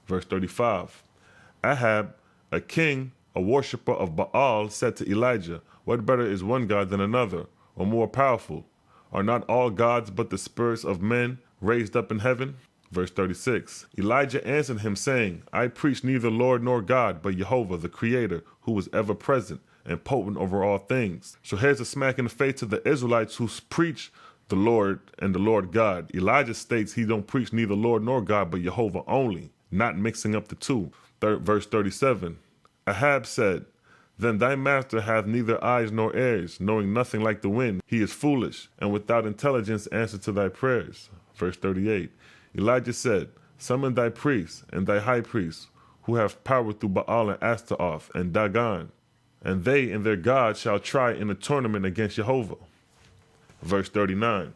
Verse 35. Ahab, a king, a worshipper of Baal, said to Elijah, "What better is one God than another, or more powerful? Are not all gods but the spirits of men raised up in heaven?" Verse 36. Elijah answered him, saying, "I preach neither Lord nor God, but Jehovah, the Creator, who is ever present and potent over all things." So here's a smack in the face to the Israelites who preach the Lord and the Lord God. Elijah states he don't preach neither Lord nor God, but Jehovah only, not mixing up the two. Verse 37. Ahab said, "Then thy master hath neither eyes nor ears, knowing nothing like the wind. He is foolish, and without intelligence answer to thy prayers." Verse 38. Elijah said, "Summon thy priests and thy high priests, who have power through Baal and Ashtaroth and Dagon, and they and their gods shall try in a tournament against Jehovah." Verse 39.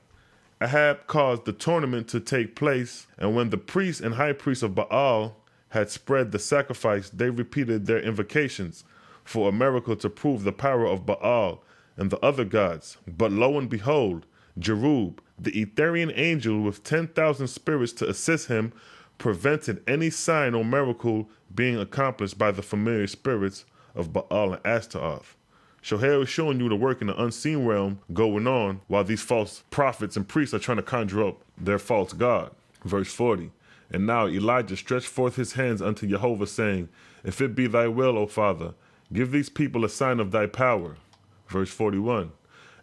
Ahab caused the tournament to take place, and when the priests and high priests of Baal had spread the sacrifice, they repeated their invocations for a miracle to prove the power of Baal and the other gods. But lo and behold, Jerub, the Etherian angel with 10,000 spirits to assist him, prevented any sign or miracle being accomplished by the familiar spirits of Baal and Ashtaroth. So here is showing you the work in the unseen realm going on while these false prophets and priests are trying to conjure up their false god. Verse 40. And now Elijah stretched forth his hands unto Jehovah, saying, "If it be thy will, O Father, give these people a sign of thy power." Verse 41.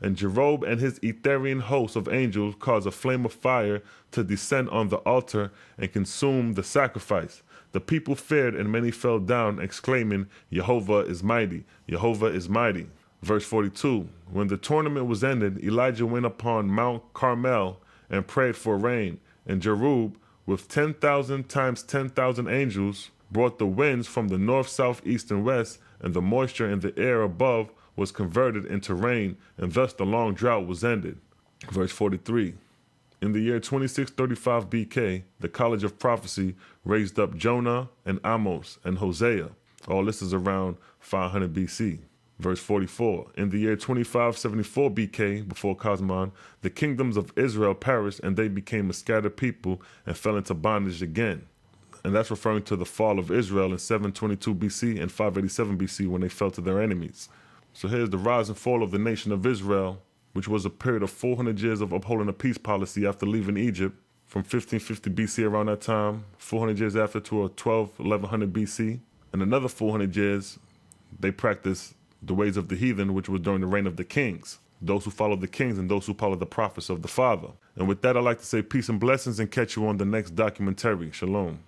And Jerob and his Etherian host of angels caused a flame of fire to descend on the altar and consume the sacrifice. The people feared, and many fell down, exclaiming, "Jehovah is mighty, Jehovah is mighty." Verse 42. When the tournament was ended, Elijah went upon Mount Carmel and prayed for rain, and Jerub, with 10,000 times 10,000 angels, brought the winds from the north, south, east, and west, and the moisture in the air above was converted into rain, and thus the long drought was ended. Verse 43. In the year 2635 BK, the College of Prophecy raised up Jonah and Amos and Hosea. All this is around 500 BC. Verse 44. In the year 2574 BK, before Cosmon, the kingdoms of Israel perished, and they became a scattered people and fell into bondage again. And that's referring to the fall of Israel in 722 BC and 587 BC when they fell to their enemies. So here's the rise and fall of the nation of Israel, which was a period of 400 years of upholding a peace policy after leaving Egypt from 1550 BC around that time, 400 years after to 1100 BC, and another 400 years they practiced the ways of the heathen, which was during the reign of the kings, those who followed the kings and those who followed the prophets of the Father. And with that, I'd like to say peace and blessings and catch you on the next documentary. Shalom.